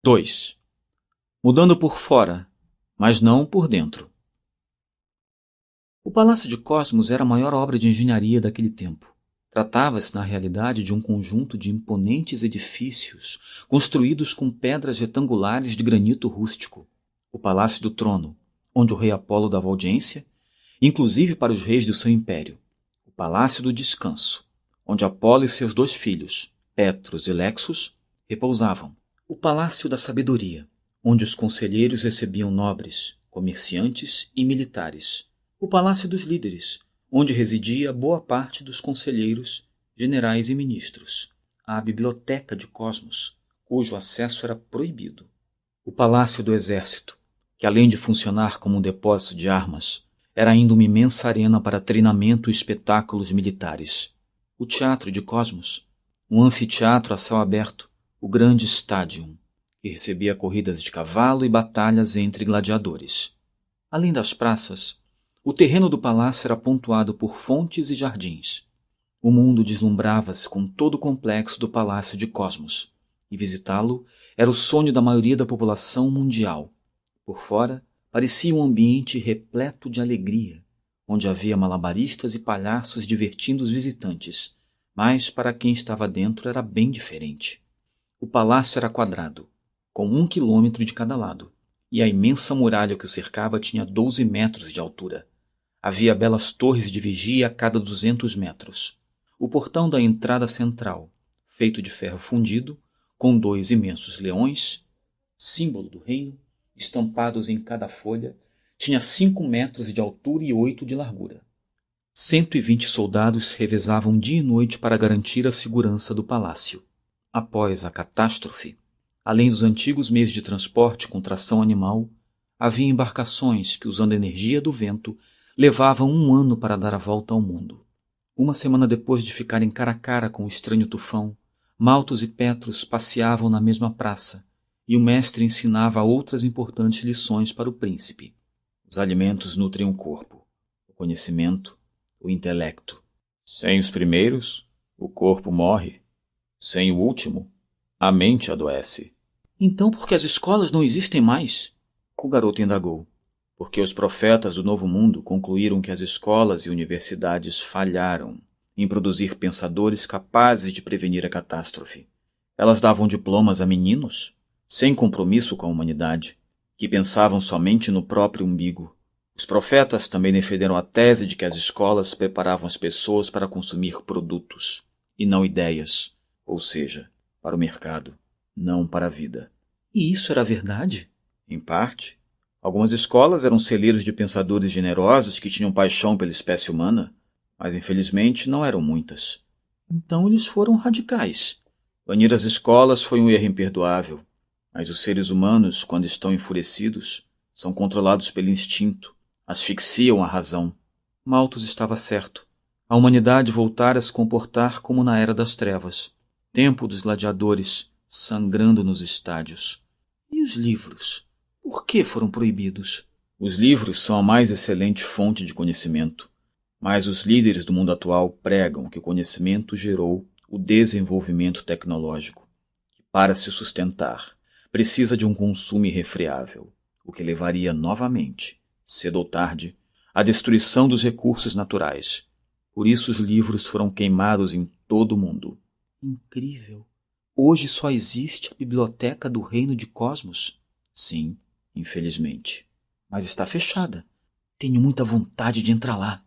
2. Mudando por fora, mas não por dentro. O Palácio de Cosmos era a maior obra de engenharia daquele tempo. Tratava-se, na realidade, de um conjunto de imponentes edifícios construídos com pedras retangulares de granito rústico. O Palácio do Trono, onde o rei Apolo dava audiência, inclusive para os reis do seu império. O Palácio do Descanso, onde Apolo e seus 2 filhos, Petros e Lexos, repousavam. O Palácio da Sabedoria, onde os conselheiros recebiam nobres, comerciantes e militares. O Palácio dos Líderes, onde residia boa parte dos conselheiros, generais e ministros. A Biblioteca de Cosmos, cujo acesso era proibido. O Palácio do Exército, que além de funcionar como um depósito de armas, era ainda uma imensa arena para treinamento e espetáculos militares. O Teatro de Cosmos, um anfiteatro a céu aberto, o grande Stadium, que recebia corridas de cavalo e batalhas entre gladiadores. Além das praças, o terreno do palácio era pontuado por fontes e jardins. O mundo deslumbrava-se com todo o complexo do Palácio de Cosmos, e visitá-lo era o sonho da maioria da população mundial. Por fora, parecia um ambiente repleto de alegria, onde havia malabaristas e palhaços divertindo os visitantes, mas para quem estava dentro era bem diferente. O palácio era quadrado, com 1 quilômetro de cada lado, e a imensa muralha que o cercava tinha 12 metros de altura. Havia belas torres de vigia a cada 200 metros. O portão da entrada central, feito de ferro fundido, com 2 imensos leões, símbolo do reino, estampados em cada folha, tinha 5 metros de altura e 8 de largura. 120 soldados se revezavam dia e noite para garantir a segurança do palácio. Após a catástrofe, além dos antigos meios de transporte com tração animal, havia embarcações que, usando a energia do vento, levavam 1 ano para dar a volta ao mundo. 1 semana depois de ficarem cara a cara com o estranho tufão, Malthus e Petros passeavam na mesma praça, e o mestre ensinava outras importantes lições para o príncipe. Os alimentos nutrem o corpo, o conhecimento, o intelecto. Sem os primeiros, o corpo morre. Sem o último, a mente adoece. Então por que as escolas não existem mais? O garoto indagou. Porque os profetas do Novo Mundo concluíram que as escolas e universidades falharam em produzir pensadores capazes de prevenir a catástrofe. Elas davam diplomas a meninos, sem compromisso com a humanidade, que pensavam somente no próprio umbigo. Os profetas também defenderam a tese de que as escolas preparavam as pessoas para consumir produtos, e não ideias, ou seja, para o mercado, não para a vida. E isso era verdade? Em parte. Algumas escolas eram celeiros de pensadores generosos que tinham paixão pela espécie humana, mas infelizmente não eram muitas. Então eles foram radicais. Banir as escolas foi um erro imperdoável, mas os seres humanos, quando estão enfurecidos, são controlados pelo instinto, asfixiam a razão. Malthus estava certo. A humanidade voltara a se comportar como na Era das Trevas, tempo dos gladiadores, sangrando nos estádios. E os livros? Por que foram proibidos? Os livros são a mais excelente fonte de conhecimento, mas os líderes do mundo atual pregam que o conhecimento gerou o desenvolvimento tecnológico, que para se sustentar precisa de um consumo irrefreável, o que levaria novamente, cedo ou tarde, à destruição dos recursos naturais. Por isso os livros foram queimados em todo o mundo. Incrível! Hoje só existe a Biblioteca do Reino de Cosmos? Sim, infelizmente. Mas está fechada. Tenho muita vontade de entrar lá.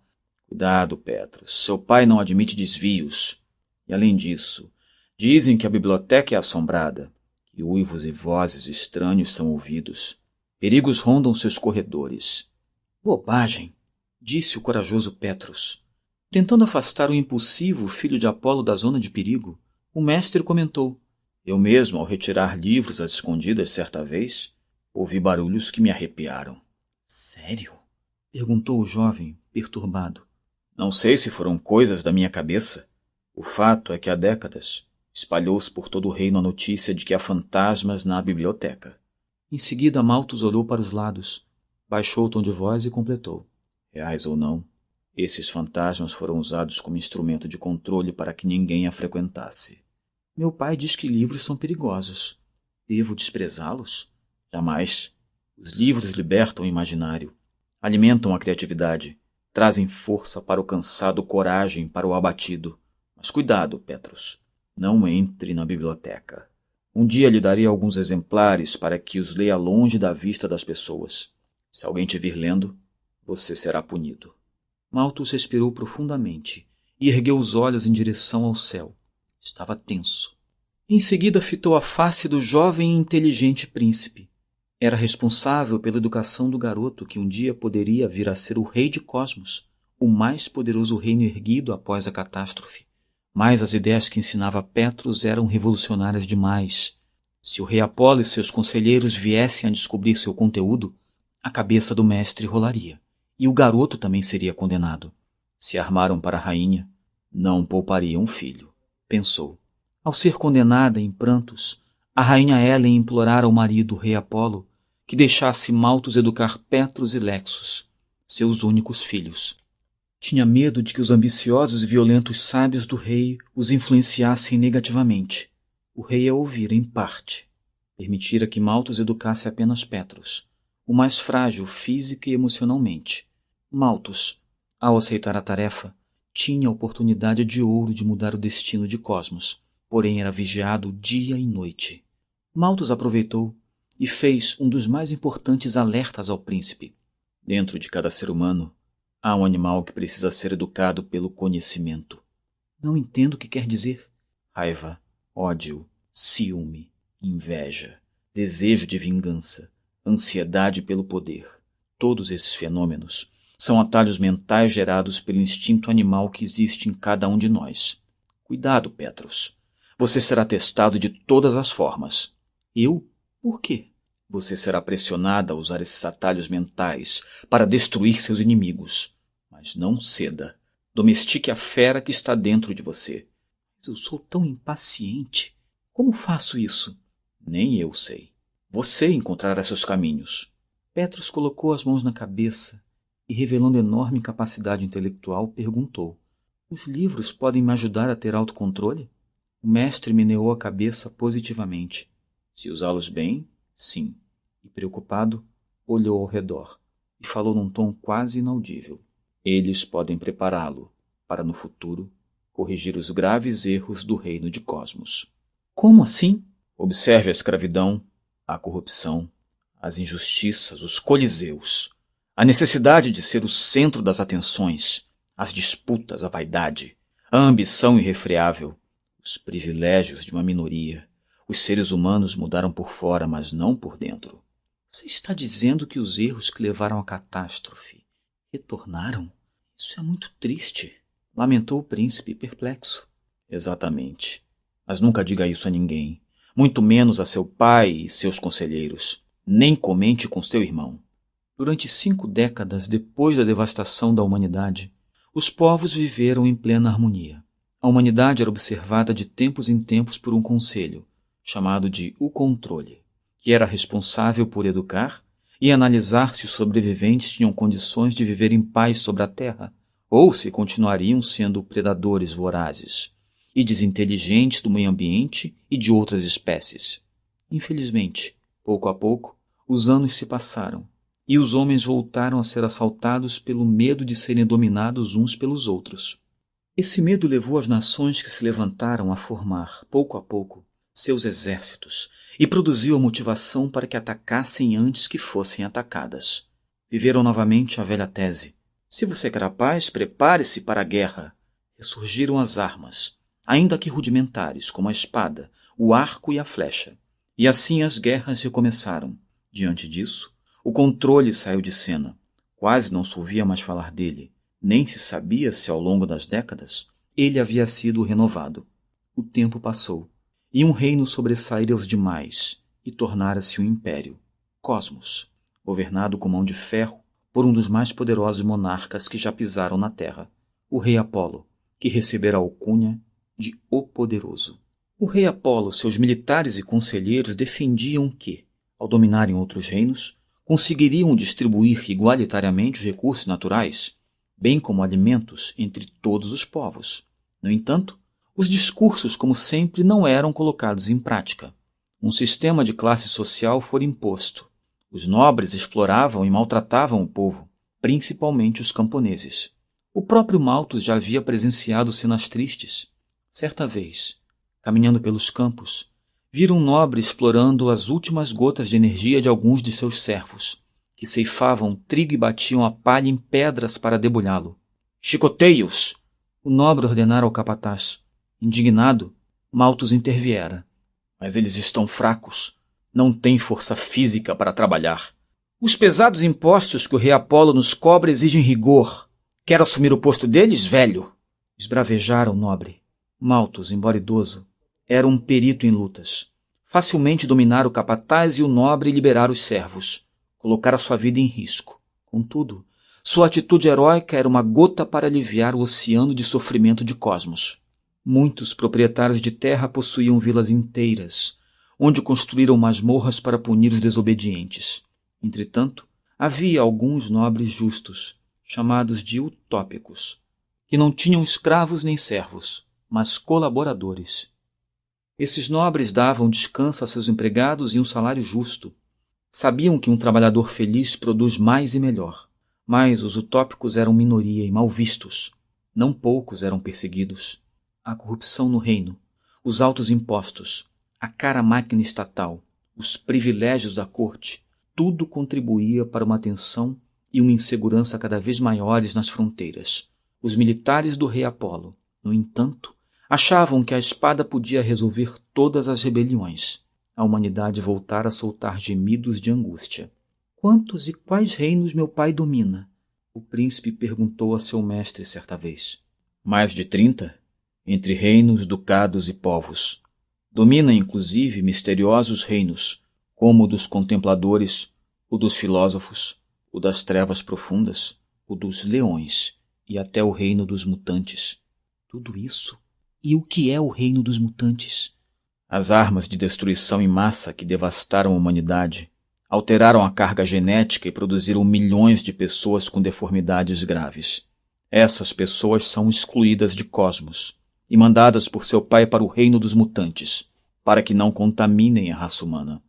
Cuidado, Petros. Seu pai não admite desvios. E além disso, dizem que a biblioteca é assombrada, que uivos e vozes estranhos são ouvidos. Perigos rondam seus corredores. Bobagem, disse o corajoso Petros. Tentando afastar o impulsivo filho de Apolo da zona de perigo, o mestre comentou. Eu mesmo, ao retirar livros às escondidas certa vez, ouvi barulhos que me arrepiaram. Sério? Perguntou o jovem, perturbado. Não sei se foram coisas da minha cabeça. O fato é que há décadas espalhou-se por todo o reino a notícia de que há fantasmas na biblioteca. Em seguida, Malthus olhou para os lados, baixou o tom de voz e completou. Reais ou não, esses fantasmas foram usados como instrumento de controle para que ninguém a frequentasse. Meu pai diz que livros são perigosos. Devo desprezá-los? Jamais. Os livros libertam o imaginário, alimentam a criatividade, trazem força para o cansado, coragem para o abatido. Mas cuidado, Petrus, não entre na biblioteca. Um dia lhe darei alguns exemplares para que os leia longe da vista das pessoas. Se alguém te vir lendo, você será punido. Malthus respirou profundamente e ergueu os olhos em direção ao céu. Estava tenso. Em seguida fitou a face do jovem e inteligente príncipe. Era responsável pela educação do garoto que um dia poderia vir a ser o rei de Cosmos, o mais poderoso reino erguido após a catástrofe. Mas as ideias que ensinava Petrus eram revolucionárias demais. Se o rei Apolo e seus conselheiros viessem a descobrir seu conteúdo, a cabeça do mestre rolaria, e o garoto também seria condenado. Se armaram para a rainha, não poupariam um filho, pensou. Ao ser condenada em prantos, a rainha Helen implorara ao marido, o rei Apolo, que deixasse Malthus educar Petrus e Lexos, seus únicos filhos. Tinha medo de que os ambiciosos e violentos sábios do rei os influenciassem negativamente. O rei a ouvira em parte. Permitira que Malthus educasse apenas Petrus, o mais frágil física e emocionalmente. Malthus, ao aceitar a tarefa, tinha a oportunidade de ouro de mudar o destino de Cosmos, porém era vigiado dia e noite. Malthus aproveitou e fez um dos mais importantes alertas ao príncipe. Dentro de cada ser humano, há um animal que precisa ser educado pelo conhecimento. Não entendo o que quer dizer. Raiva, ódio, ciúme, inveja, desejo de vingança, ansiedade pelo poder. Todos esses fenômenos são atalhos mentais gerados pelo instinto animal que existe em cada um de nós. Cuidado, Petrus. Você será testado de todas as formas. Eu? Por quê? Você será pressionada a usar esses atalhos mentais para destruir seus inimigos. Mas não ceda. Domestique a fera que está dentro de você. Mas eu sou tão impaciente. Como faço isso? Nem eu sei. Você encontrará seus caminhos. Petrus colocou as mãos na cabeça e, revelando enorme capacidade intelectual, perguntou: Os livros podem me ajudar a ter autocontrole? O mestre meneou a cabeça positivamente. Se usá-los bem, sim. E preocupado, olhou ao redor e falou num tom quase inaudível. Eles podem prepará-lo para, no futuro, corrigir os graves erros do reino de Cosmos. Como assim? Observe a escravidão, a corrupção, as injustiças, os coliseus, a necessidade de ser o centro das atenções, as disputas, a vaidade, a ambição irrefreável, os privilégios de uma minoria. Os seres humanos mudaram por fora, mas não por dentro. Você está dizendo que os erros que levaram à catástrofe retornaram? Isso é muito triste, lamentou o príncipe, perplexo. Exatamente. Mas nunca diga isso a ninguém, muito menos a seu pai e seus conselheiros. Nem comente com seu irmão. Durante 5 décadas depois da devastação da humanidade, os povos viveram em plena harmonia. A humanidade era observada de tempos em tempos por um conselho, chamado de O Controle, que era responsável por educar e analisar se os sobreviventes tinham condições de viver em paz sobre a Terra, ou se continuariam sendo predadores vorazes e desinteligentes do meio ambiente e de outras espécies. Infelizmente, pouco a pouco, os anos se passaram, e os homens voltaram a ser assaltados pelo medo de serem dominados uns pelos outros. Esse medo levou as nações que se levantaram a formar, pouco a pouco, seus exércitos, e produziu a motivação para que atacassem antes que fossem atacadas. Viveram novamente a velha tese: se você quer a paz, prepare-se para a guerra. Ressurgiram as armas, ainda que rudimentares, como a espada, o arco e a flecha. E assim as guerras recomeçaram. Diante disso, o controle saiu de cena. Quase não se ouvia mais falar dele, nem se sabia se ao longo das décadas ele havia sido renovado. O tempo passou, e um reino sobressaíra aos demais, e tornara-se um império, Cosmos, governado com mão de ferro por um dos mais poderosos monarcas que já pisaram na terra, o rei Apolo, que recebera a alcunha de O Poderoso. O rei Apolo, seus militares e conselheiros defendiam que, ao dominarem outros reinos, conseguiriam distribuir igualitariamente os recursos naturais, bem como alimentos entre todos os povos. No entanto, os discursos, como sempre, não eram colocados em prática. Um sistema de classe social fora imposto. Os nobres exploravam e maltratavam o povo, principalmente os camponeses. O próprio Malthus já havia presenciado cenas tristes. Certa vez, caminhando pelos campos, vira um nobre explorando as últimas gotas de energia de alguns de seus servos, que ceifavam trigo e batiam a palha em pedras para debulhá-lo. Chicoteie-os! O nobre ordenara ao capataz. Indignado, Malthus interviera. Mas eles estão fracos. Não têm força física para trabalhar. Os pesados impostos que o rei Apolo nos cobra exigem rigor. Quer assumir o posto deles, velho? Esbravejara o nobre. Malthus, embora idoso, era um perito em lutas. Facilmente dominara o capataz e o nobre liberara os servos. Colocara sua vida em risco. Contudo, sua atitude heróica era uma gota para aliviar o oceano de sofrimento de Cosmos. Muitos proprietários de terra possuíam vilas inteiras, onde construíram masmorras para punir os desobedientes. Entretanto, havia alguns nobres justos, chamados de utópicos, que não tinham escravos nem servos, mas colaboradores. Esses nobres davam descanso a seus empregados e um salário justo. Sabiam que um trabalhador feliz produz mais e melhor, mas os utópicos eram minoria e mal vistos. Não poucos eram perseguidos. A corrupção no reino, os altos impostos, a cara máquina estatal, os privilégios da corte, tudo contribuía para uma tensão e uma insegurança cada vez maiores nas fronteiras. Os militares do rei Apolo, no entanto, achavam que a espada podia resolver todas as rebeliões. A humanidade voltara a soltar gemidos de angústia. Quantos e quais reinos meu pai domina? O príncipe perguntou a seu mestre certa vez. Mais de 30, entre reinos, ducados e povos. Domina, inclusive, misteriosos reinos, como o dos contempladores, o dos filósofos, o das trevas profundas, o dos leões e até o reino dos mutantes. Tudo isso? E o que é o reino dos mutantes? As armas de destruição em massa que devastaram a humanidade, alteraram a carga genética e produziram milhões de pessoas com deformidades graves. Essas pessoas são excluídas de Cosmos e mandadas por seu pai para o reino dos mutantes, para que não contaminem a raça humana.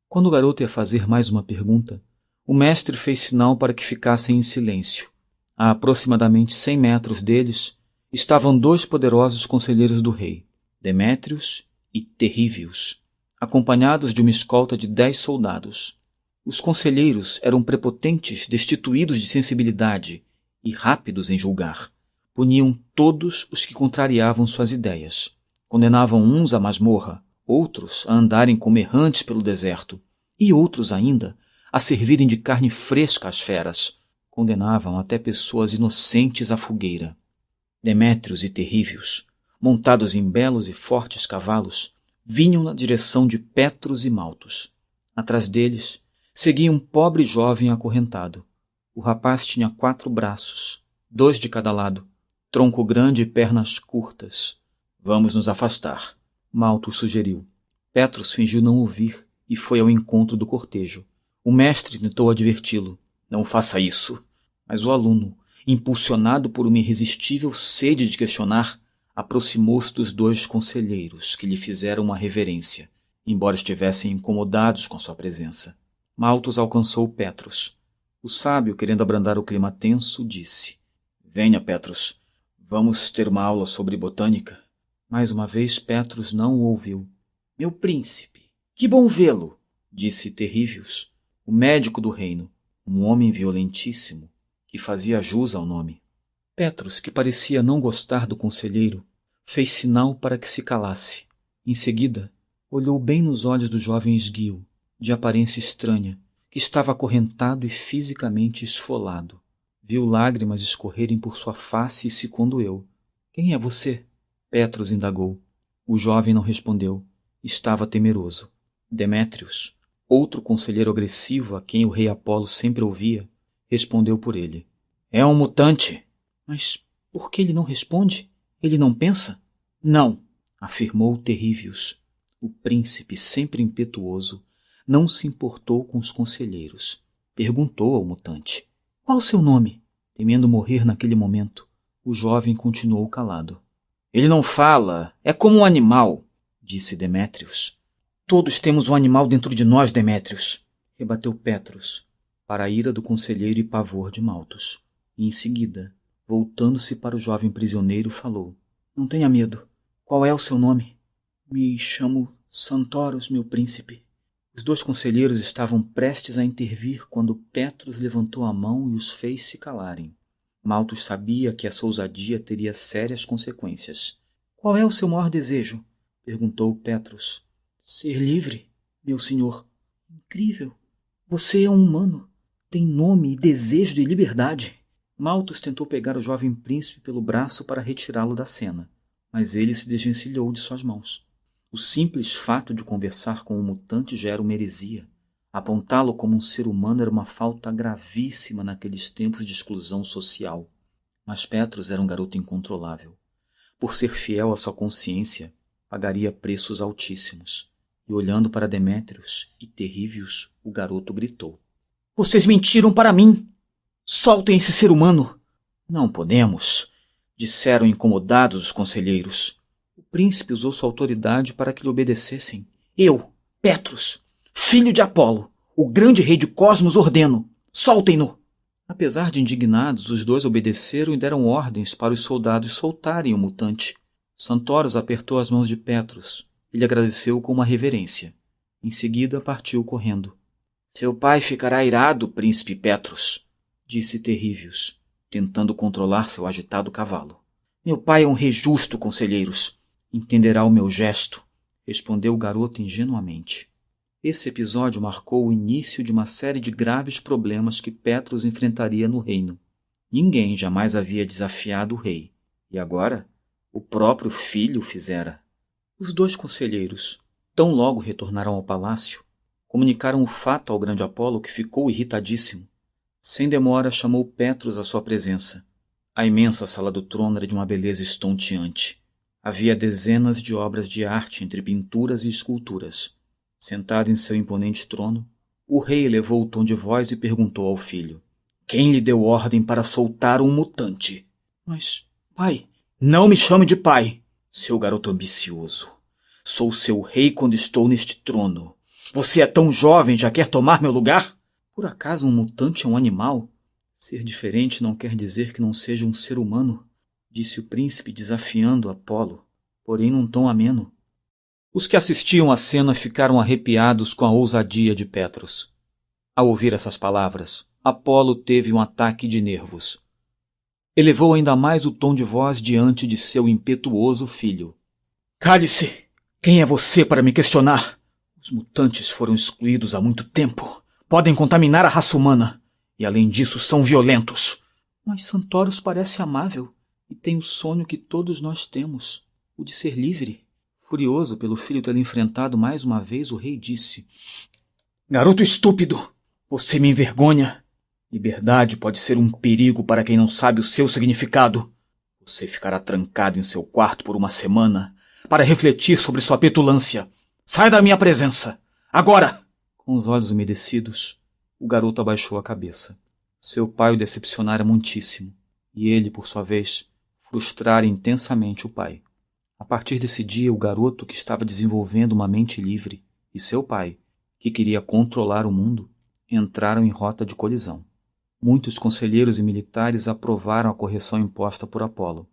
Quando o garoto ia fazer mais uma pergunta, o mestre fez sinal para que ficassem em silêncio. A aproximadamente 100 metros deles estavam 2 poderosos conselheiros do rei, Demétrios e Terrívios, acompanhados de uma escolta de 10 soldados. Os conselheiros eram prepotentes, destituídos de sensibilidade e rápidos em julgar. Puniam todos os que contrariavam suas ideias. Condenavam uns à masmorra, outros a andarem como errantes pelo deserto, e outros ainda a servirem de carne fresca às feras. Condenavam até pessoas inocentes à fogueira. Demétrios e Terrívios, montados em belos e fortes cavalos, vinham na direção de Petros e Malthus. Atrás deles seguia um pobre jovem acorrentado. O rapaz tinha 4 braços, 2 de cada lado, tronco grande e pernas curtas. Vamos nos afastar, Malthus sugeriu. Petros fingiu não ouvir e foi ao encontro do cortejo. O mestre tentou adverti-lo. Não faça isso. Mas o aluno, impulsionado por uma irresistível sede de questionar, aproximou-se dos 2 conselheiros, que lhe fizeram uma reverência, embora estivessem incomodados com sua presença. Malthus alcançou Petros. O sábio, querendo abrandar o clima tenso, disse: Venha, Petros, vamos ter uma aula sobre botânica. Mais uma vez Petros não o ouviu. Meu príncipe, que bom vê-lo, disse Terrívios, o médico do reino, um homem violentíssimo, que fazia jus ao nome. Petros, que parecia não gostar do conselheiro, fez sinal para que se calasse. Em seguida, olhou bem nos olhos do jovem esguio, de aparência estranha, que estava acorrentado e fisicamente esfolado. Viu lágrimas escorrerem por sua face e se condoeu. Quem é você? Petros indagou. O jovem não respondeu. Estava temeroso. Demétrios, outro conselheiro agressivo a quem o rei Apolo sempre ouvia, respondeu por ele. É um mutante. Mas por que ele não responde? Ele não pensa? Não, afirmou Terrívios. O príncipe, sempre impetuoso, não se importou com os conselheiros. Perguntou ao mutante. Qual o seu nome? Temendo morrer naquele momento, o jovem continuou calado. Ele não fala, é como um animal, disse Demétrios. Todos temos um animal dentro de nós, Demétrios, rebateu Petros, para a ira do conselheiro e pavor de Malthus. E em seguida, voltando-se para o jovem prisioneiro, falou: Não tenha medo. Qual é o seu nome? Me chamo Santoros, meu príncipe. Os dois conselheiros estavam prestes a intervir quando Petros levantou a mão e os fez se calarem. Malthus sabia que essa ousadia teria sérias consequências. Qual é o seu maior desejo? Perguntou Petros. Ser livre, meu senhor. Incrível. Você é um humano. Tem nome e desejo de liberdade. Malthus tentou pegar o jovem príncipe pelo braço para retirá-lo da cena, mas ele se desvencilhou de suas mãos. O simples fato de conversar com um mutante já era uma heresia. Apontá-lo como um ser humano era uma falta gravíssima naqueles tempos de exclusão social. Mas Petros era um garoto incontrolável. Por ser fiel à sua consciência, pagaria preços altíssimos. E olhando para Demétrios e Terrívios, o garoto gritou: Vocês mentiram para mim! Soltem esse ser humano! Não podemos, disseram incomodados os conselheiros. O príncipe usou sua autoridade para que lhe obedecessem. Eu, Petros, filho de Apolo, o grande rei de Cosmos, ordeno: soltem-no! Apesar de indignados, os dois obedeceram e deram ordens para os soldados soltarem o mutante. Santoros apertou as mãos de Petros. Ele agradeceu com uma reverência. Em seguida, partiu correndo. Seu pai ficará irado, príncipe Petros, disse Terrívios, tentando controlar seu agitado cavalo. Meu pai é um rei justo, conselheiros. Entenderá o meu gesto, respondeu o garoto ingenuamente. Esse episódio marcou o início de uma série de graves problemas que Petros enfrentaria no reino. Ninguém jamais havia desafiado o rei, e agora o próprio filho o fizera. Os dois conselheiros, tão logo retornaram ao palácio, comunicaram o fato ao grande Apolo, que ficou irritadíssimo. Sem demora, chamou Petros à sua presença. A imensa sala do trono era de uma beleza estonteante. Havia dezenas de obras de arte entre pinturas e esculturas. Sentado em seu imponente trono, o rei elevou o tom de voz e perguntou ao filho: Quem lhe deu ordem para soltar um mutante? Mas, pai, não me chame de pai, seu garoto ambicioso. Sou seu rei quando estou neste trono. Você é tão jovem, já quer tomar meu lugar? Por acaso um mutante é um animal? Ser diferente não quer dizer que não seja um ser humano, disse o príncipe desafiando Apolo, porém num tom ameno. Os que assistiam à cena ficaram arrepiados com a ousadia de Petros. Ao ouvir essas palavras, Apolo teve um ataque de nervos. Elevou ainda mais o tom de voz diante de seu impetuoso filho. Cale-se! Quem é você para me questionar? Os mutantes foram excluídos há muito tempo. Podem contaminar a raça humana. E além disso são violentos. Mas Santoros parece amável e tem o sonho que todos nós temos, o de ser livre. Furioso pelo filho tê-lo enfrentado mais uma vez, o rei disse: Garoto estúpido, você me envergonha. Liberdade pode ser um perigo para quem não sabe o seu significado. Você ficará trancado em seu quarto por uma semana para refletir sobre sua petulância. Sai da minha presença! Agora! Com os olhos umedecidos, o garoto abaixou a cabeça. Seu pai o decepcionara muitíssimo, e ele, por sua vez, frustrara intensamente o pai. A partir desse dia, o garoto, que estava desenvolvendo uma mente livre, e seu pai, que queria controlar o mundo, entraram em rota de colisão. Muitos conselheiros e militares aprovaram a correção imposta por Apolo.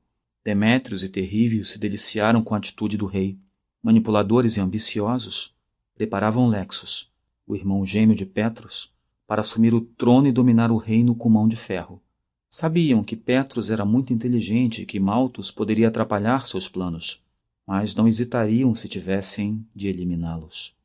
Demétrios e Terrívios se deliciaram com a atitude do rei. Manipuladores e ambiciosos preparavam Lexos, o irmão gêmeo de Petros, para assumir o trono e dominar o reino com mão de ferro. Sabiam que Petros era muito inteligente e que Malthus poderia atrapalhar seus planos, mas não hesitariam se tivessem de eliminá-los.